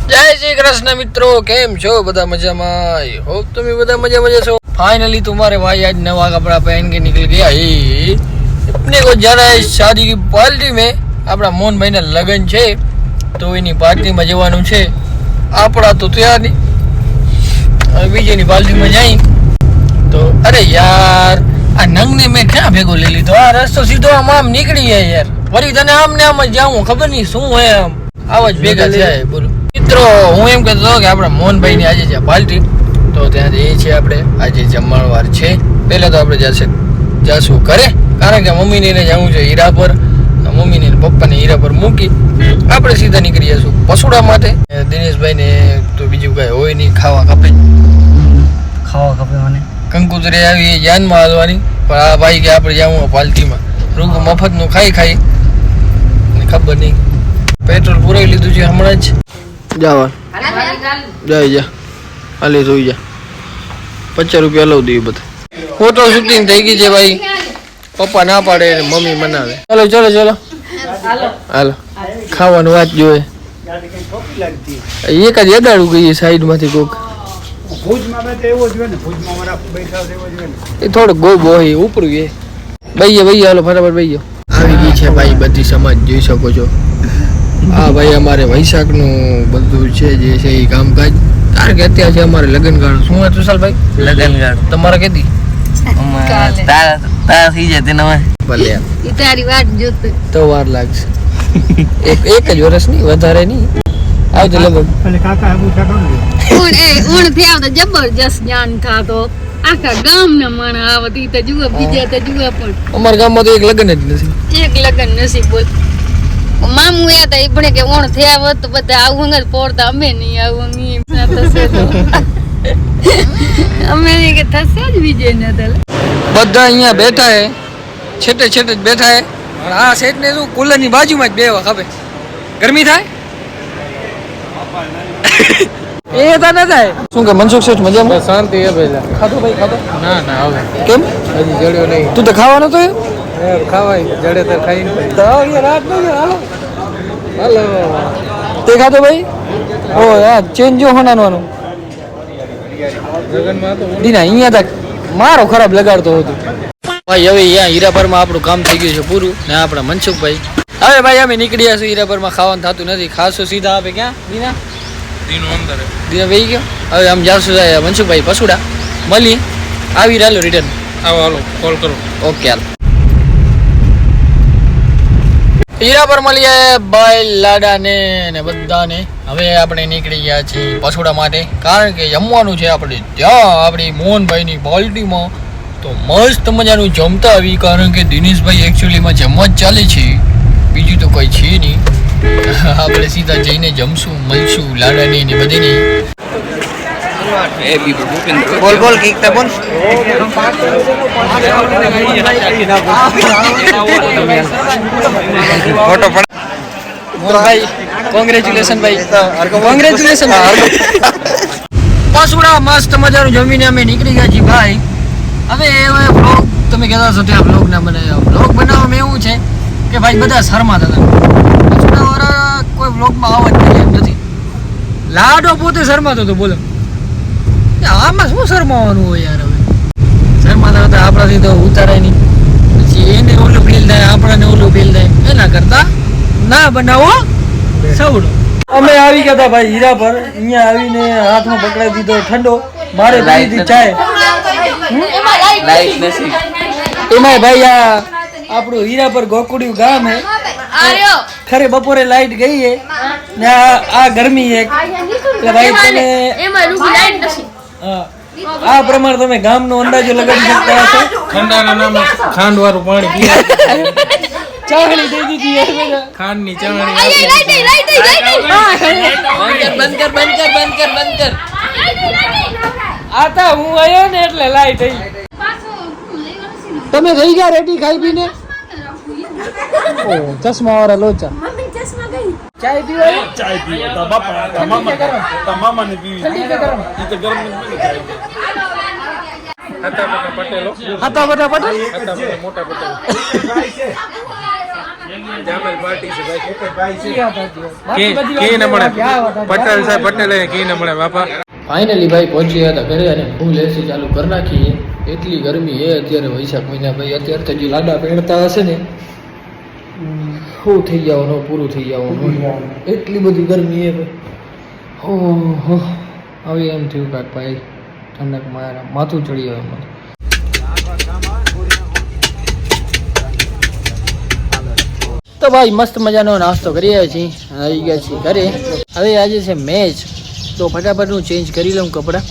જય શ્રી કૃષ્ણ મિત્રો, કેમ છો બધા મજામાં? आई होप તમે બધા મજામાં છો। फाइनली तुम्हारे भाई आज नवा कपड़ा पहन के निकल गया है। अपने को जाना है शादी की पार्टी में। अपना मोहन भाई ने लगन છે તો એની પાર્ટીમાં જવાનું છે। આપણા તો તૈયાર નહીં, હવે બીજીની પાર્ટીમાં જઈ તો અરે યાર આ નંગને મેં ક્યાં ભેગો લઈ લીધો? આ રસ્તો સીધો આમ નીકળી જાય યાર, વળી તને આમ ને આમ જ જાઉં, ખબર નહીં શું હે, આમ આવા જ ભેગા થયા બોલો। મિત્રો હું એમ કહેતો કે આપણા મોહનભાઈ ની આજે છે પાર્ટી, તો ત્યાં જઈએ છીએ આપણે। આજે જમણવાર છે। પહેલા તો આપણે જાશું ઘરે, કારણ કે મમ્મીને એને જવું છે હીરા પર। મમ્મીને પપ્પાને હીરા પર મૂકી આપણે સીધા નીકળી જશું પસુડા માટે। દિનેશભાઈ ને તો બીજું કઈ હોય નહીં, ખાવા ખપે મને કંકુતરી આવી જાનમાં હાલવાની, પણ આ ભાઈ કે આપણે જાવું પાર્ટીમાં, રૂગું મફતનું ખાઈ ખબર નહીં। પેટ્રોલ પુરાઈ લીધું છે હમણાં જ। જવા જાય જા હાલે જોઈ જા, 50 રૂપિયા લઉં દઈએ બધા। ફોટો શૂટિંગ થઈ ગઈ છે ભાઈ, પપ્પા ના પાડે ને મમ્મી મનાવે। ચલો ચલો ચલો હાલો, ખાવાનું વાત જોઈએ। એક જ એદાડું ગઈ સાઈડ માંથી કોક, એ થોડોક ગોબો હોય ઉપર ગયે ભાઈ હાલો ફટાફટ ભાઈ આવી ગઈ છે ભાઈ। બધી સમાજ જોઈ શકો છો। હા ભાઈ અમારે વૈશાખ નું બધું છે જે છે એ કામકાજ, કારણ કે અત્યારે છે અમારે લગ્નગાળો। શું હતું સાલ ભાઈ લગ્નગાળો તમારે કેદી? તારા થઈ જાય તેને ભલે તારી વાત જોતો તો વાર લાગશે। એક જ વર્ષ ની, વધારે નહીં। આવજો લગન ભલે કાકા આબુ કાકા ઉણ થી આવતો જબરજસ્ત જાન થાતો, આખા ગામ ના માણા આવતી તો જુઓ, બીજા તો જુઓ, પણ અમારા ગામમાં તો એક લગન જ નથી, એક લગન નથી બોલ। મામુ એ હતા પણ કે ઓણ થયા હોત તો બધા આવું જ પોરતા, અમે નહીં આવું અમે કે થશે જ વિજય ને બધા અહીંયા બેઠા હે, છેટે જ બેઠા હે। આ સેટ ને શું કુલર ની બાજુમાં જ બેવા ખબર, ગરમી થાય એ તો ના થાય। શું કે મનસુખ શેઠ મજામાં? શાંતિ હે ભાઈ। ખાધો ભાઈ ખાધો? ના હવે કેમ હજી જડ્યો નહીં? તું તો ખાવાનો તો ખાવાય જડે તો ખાઈને તો રાત નો હાલો તે ખાધો ભાઈ? ઓ યાર ચેન્જ જો હોનાનો દીના અહીંયા તક મારો ખરાબ લગાડતો હતો ભાઈ। હવે અહીંયા હીરાપરમાં આપણું કામ થઈ ગયું છે પૂરું, ને આપણા મનસુખભાઈ હવે ભાઈ અમે નીકળ્યા છીએ હીરાપરમાં। ખાવાનું થતું નથી, ખાસો સીધા આપે ક્યાં દીના દીના વહી ગયો। હવે આમ જાશું મનસુખભાઈ પસુડા, મળીએ આવી રહ્યો રિટર્ન આવો, હાલો કોલ કરો। ઓકે હાલ હીરા પર મળીએ ભાઈ લાડાને ને બધાને। હવે આપણે નીકળી ગયા છીએ પસુડા માટે, કારણ કે જમવાનું છે આપણે ત્યાં આપણી મોહનભાઈની પાર્ટીમાં। તો મસ્ત મજાનું જમતા આવી, કારણ કે દિનેશભાઈ એકચ્યુઅલીમાં જમવા જ ચાલે છે, બીજું તો કંઈ છે નહીં। આપણે સીધા જઈને જમશું, મળશું લાડાને ને બધીને। બોલ બોલ કઈક તો બોલ। ફોટો પડ ભાઈ, કોંગ્રેચ્યુલેશન ભાઈ, કોંગ્રેચ્યુલેશન। પસુડા મસ્ત મજાનું જમીને અમે નીકળી ગયા છીએ ભાઈ। હવે બ્લોગ તમે કહેતા છો ત્યાં બ્લોગ ના બનાવ્યા, બ્લોગ બનાવવામાં એવું છે કે ભાઈ બધા શરમાતા હતા, પસુડાવાળા કોઈ બ્લોગમાં આવવા જ નથી। લાડો પોતે શરમાતો હતો, બોલો આમાં શું શરમાવાનું હોય યાર? હવે શરમાતા હતા આપણાથી તો ઉતારાય નહીં, પછી એને ઓલું ફીલ થાય, આપણાને ઓલું ફીલ થાય, એના કરતા ના બનાવો સવડો। અમે આવી ગયા હતા ભાઈ હીરા પર, અહીંયા આવીને હાથમાં પકડાઈ દીધો ઠંડો, મારે પી દીધી ચાય। એમાં ભાઈ આ આપણું હીરા પર ગોકુડિયું ગામ હે, ખરે બપોરે લાઈટ ગઈ હે ને આ ગરમી હે એટલે ભાઈ તમે આ પ્રમાણે તમે ગામનો અંદાજો લગાડી શકતા હશો। ઠંડાના નામે ખાંડ વાળું પાણી પીએ, ચાહણી દઈ દીધી ખાંડ ની ચાહણી। બંધ કર આતા હું આયો ને એટલે લાઈટ આવી। તમે થઈ ગયા રેડી ખાઈ પીને? ઓ ચશ્મા વાળા લોચા ચાય પીવો? ચાય પીવો તો બાપા તમામ ને પીવી ઠંડી કે ગરમ? ઈ તો ગરમ નથી ચાય। હતા બટા પટેલ, હતા બટા પટેલ, હતા મોટા પટેલ। જામલ પાર્ટી છે ભાઈ એક જ ભાઈ છે બાકી બધી વાત કે ન મળે ક્યાં વાત હતી? પટેલ સાહેબ પટેલે કે ન મળે બાપા ફાઇનલી ભાઈ પહોંચી ગયા હતા ઘરે અને ફૂલ એસી ચાલુ કરી નાખી. એટલી ગરમી એ અત્યારે વૈશાખ મહિના ભાઈ અત્યારે તો જે લાડા પહેરતા હશે ને શું થઈ જવાનું પૂરું થઈ જવાનું એટલી બધી ગરમી એ ભાઈ ઓહો હવે એમ થયું કાંક ભાઈ ઠંડક મારા માથું ચડી આવે મને. તો ભાઈ મસ્ત મજાનો નાસ્તો કરીએ છીએ આવી ગયા છીએ ઘરે. હવે આજે છે મેચ તો ફટાફટ હું ચેન્જ કરી લઉં કપડાં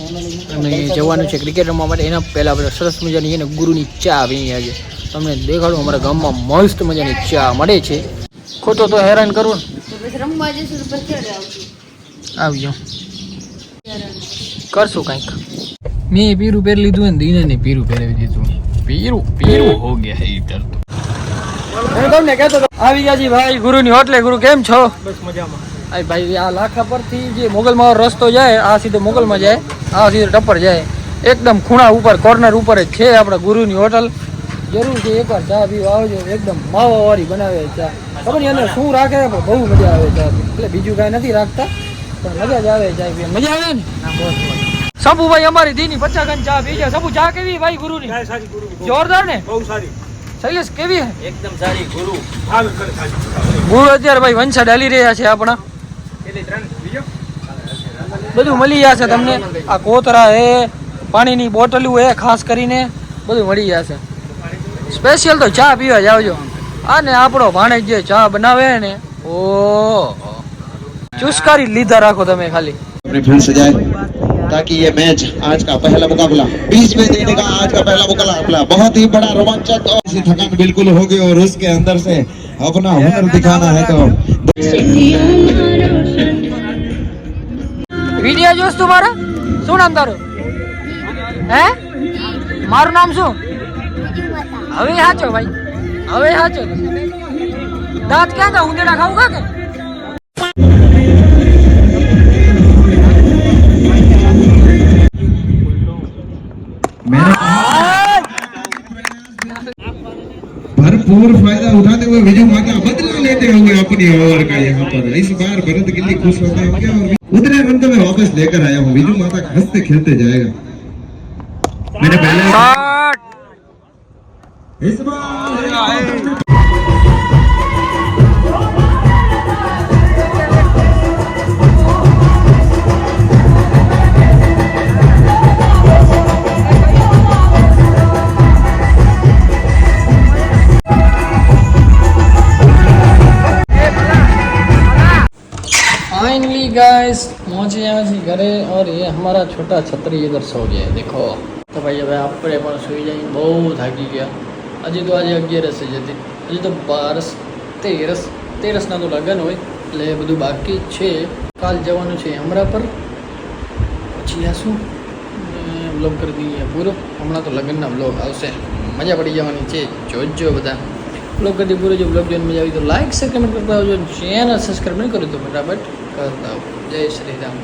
અને જવાનું છે ક્રિકેટ રમવા માટે. એના પહેલાં આપણે સરસ મજાની એને ગુરુની ચા પીવી આજે તમને દેખાડું. અમારા ગામમાં મસ્ત મજાની ચા મળે છે. ખોટો તો હેરાન કરવું ને આવી જાઉં કરશું કંઈક. મેં પીરું પહેરી લીધું ને દીને ને પીરું પહેરાવી દીધું. પીરું હો ગયા ઇધર તો. હું તમને કહેતો હતો આવી ગયા જી ભાઈ ગુરુની હોટલે. ગુરુ કેમ છો? બસ મજામાં. અરે ભાઈ આ લાખા પરથી જે મોગલમાં રસ્તો જાય આ સીધો મોગલમાં જાય આ સીધો ટપ્પર જાય એકદમ ખૂણા ઉપર કોર્નર ઉપર જ છે આપણા ગુરુની હોટલ. જરૂર છે એકવાર ચા પીવા આવજો. એકદમ માવાવાળી બનાવે ચા. ખબર નહીં અંદર શું રાખે પણ બહુ મજા આવે ચા પી. એટલે બીજું કાંઈ નથી રાખતા પણ મજા જ આવે ચા પીવા. મજા આવે ને સબુભાઈ અમારી દીની 50 ગન ચા પી જાય. સબુ ચા કેવી ભાઈ ગુરુની? જોરદાર ને? બહુ સારી શૈલેષ કેવી હે? એકદમ સારી ગુરુ હાલ કર સારી ગુરુ અત્યારે ભાઈ વંશા ડાલી રહ્યા છે આપણા. એટલે 3 બીજો બધું મળી જશે તમને. આ કોતરા હે પાણીની બોટલું હે ખાસ કરીને બધું મળી જશે. સ્પેશિયલ તો ચા પીવા જ આવજો. અને આપણો ભાણેજ જે ચા બનાવે ને ઓહો ચુસ્કારી લીધા રાખો તમે ખાલી. अपने फिर से जाए ताकि ये मैच आज का पहला मुकाबला 20 में देने का आज का पहला मुकाबला बहुत ही बड़ा रोमांचक और इसी थकान बिल्कुल होगी और उसके अंदर से अपना हुनर दिखाना है तो વિડિયો જોસ તું મારા? શું નામ તારું? હે મારું નામ શું? હવે સાચો ભાઈ હવે સાચો. દાંત ક્યાં તા ઉંદેડા ખાવું કા કે? भरपूर फायदा उठाते हुए विजय माता बदला लेते हुए अपनी ओवर का यहाँ पर इस बार भरत गिल्ली खुश होते होंगे और उतने रन को मैं वापस लेकर आया हूँ. विजय माता हंसते खेलते जाएगा. मैंने पहले इस बार फाइनली गाइस पहुंचे यहाँ से घरे और ये हमारा छोटा छतरी इधर सो गया है देखो. तो भाई હવે આપણે પણ સુઈ જઈએ. બહુ થાકી ગયા. હજી તો આજે 11 જ હતી. હજી તો 12 13 તો લગન હોય એટલે બધું બાકી છે. કાલ જવાનું છે હમણાં પર પછી આ શું વ્લોગ કરી દઈએ પૂરો. હમણાં તો લગ્નના વ્લોગ આવશે મજા પડી જવાની છે. જોજો બધા વ્લોગ કરી પૂરો. જો વ્લોગ જોઈને મજા આવી તો લાઈક શેર કમેન્ટ કરતા આવજો. ચેનલ સબસ્ક્રાઈબ નહીં કર્યું તો ફટાફટ કરતા આવો. જય શ્રી રામ.